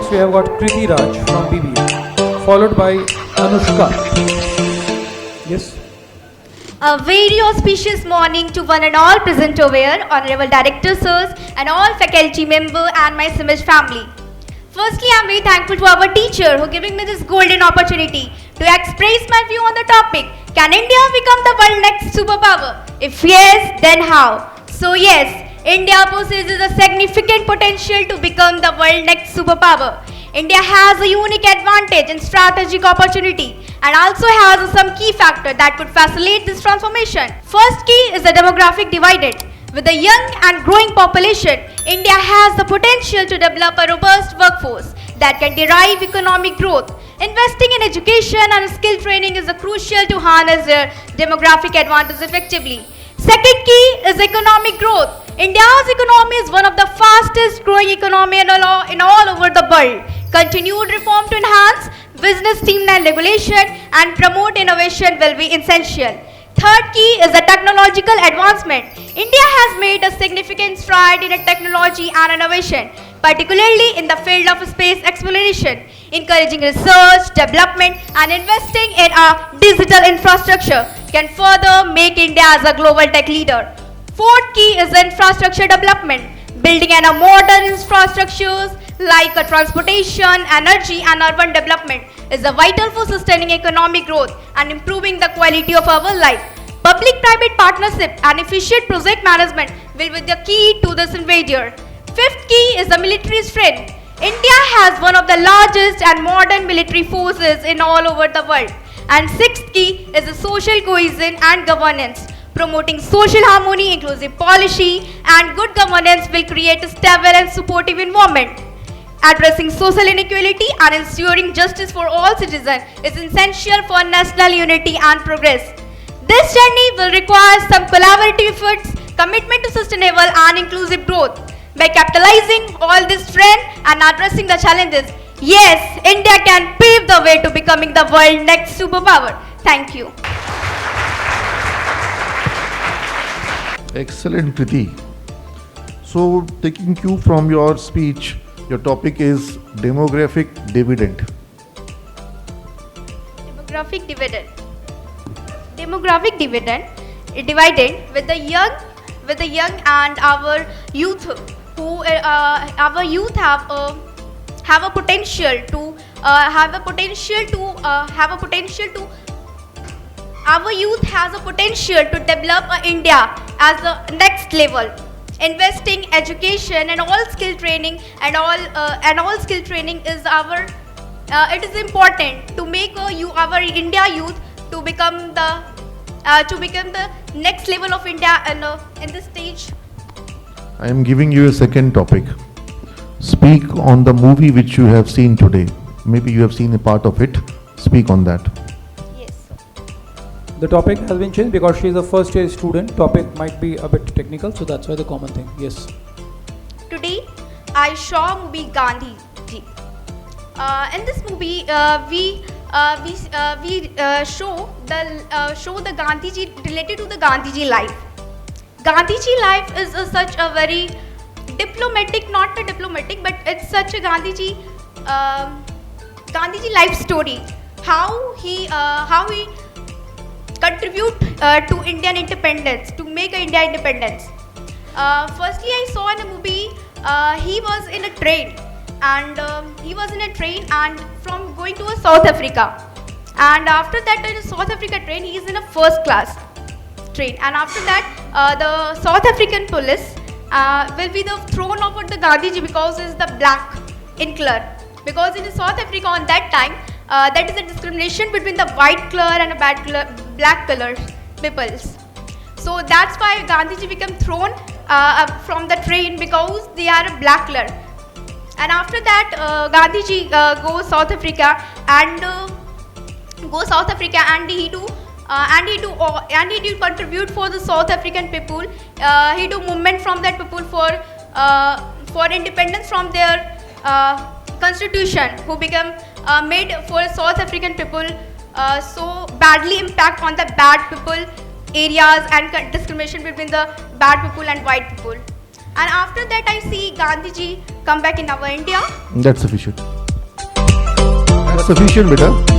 Next we have got Kriti Raj from BBA, followed by Anushka. Yes. A very auspicious morning to one and all present over here, honorable director sirs and all faculty member and my Simaj family. Firstly, I am very thankful to our teacher who giving me this golden opportunity to express my view on the topic. Can India become the world next superpower? If yes, then how? So yes, India possesses a significant potential to become the world next superpower. India has a unique advantage and strategic opportunity and also has some key factor that could facilitate this transformation. First key is the demographic divide. With a young and growing population, India has the potential to develop a robust workforce that can derive economic growth. Investing in education and skill training is crucial to harness their demographic advantage effectively. Second key is economic growth. India's economy is one of the fastest growing economy in all over the world. Continued reform to enhance business streamline regulation and promote innovation will be essential. Third key is the technological advancement. India has made a significant stride in technology and innovation, particularly in the field of space exploration, encouraging research, development and investing in a digital infrastructure can further make India as a global tech leader. Fourth key is infrastructure development. Building a modern infrastructures like transportation, energy and urban development is vital for sustaining economic growth and improving the quality of our life. Public-private partnership and efficient project management will be the key to this endeavor. Fifth key is the military strength. India has one of the largest and modern military forces in all over the world. And sixth key is the social cohesion and governance. Promoting social harmony, inclusive policy and good governance will create a stable and supportive environment. Addressing social inequality and ensuring justice for all citizens is essential for national unity and progress. This journey will require some collaborative efforts, commitment to sustainable and inclusive growth. By capitalizing all this strength and addressing the challenges, yes, India can pave the way to becoming the world's next superpower. Thank you. Excellent, Kriti. So, taking cue from your speech, your topic is demographic dividend. Demographic dividend. Demographic dividend with the young and our youth who our youth have a potential to our youth has a potential to develop India as the next level. Investing education and all skill training and all skill training is it is important to make our India youth to become the next level of India in this stage. I am giving you a second topic. Speak on the movie which you have seen today. Maybe you have seen a part of it. Speak on that. Yes. The topic has been changed because she is a first year student. Topic might be a bit technical, so that's why the common thing. Yes. Today, I saw movie Gandhi Ji. In this movie, we show the Gandhi Ji related to the Gandhi Ji life. Gandhi Ji life is such a very diplomatic, not a diplomatic, but it's such a Gandhi Ji life story. How he contribute to Indian independence, to make India independence. Firstly, I saw in a movie, he was in a train and from going to South Africa. And after that, in a South Africa train, he is in a first class train. And after that, the South African police will be the thrown over the Gandhi Ji because he is the black in color. Because in South Africa on that time, that is a discrimination between the white color and black color peoples. So that's why Gandhi Ji became thrown from the train because they are a black color. And after that, Gandhi Ji goes South Africa and he do contribute for the South African people. He do movement from that people for independence from their constitution, who become made for South African people so badly impact on the bad people areas and discrimination between the bad people and white people. And after that, I see Gandhi Ji come back in our India. That's sufficient. sufficient, beta.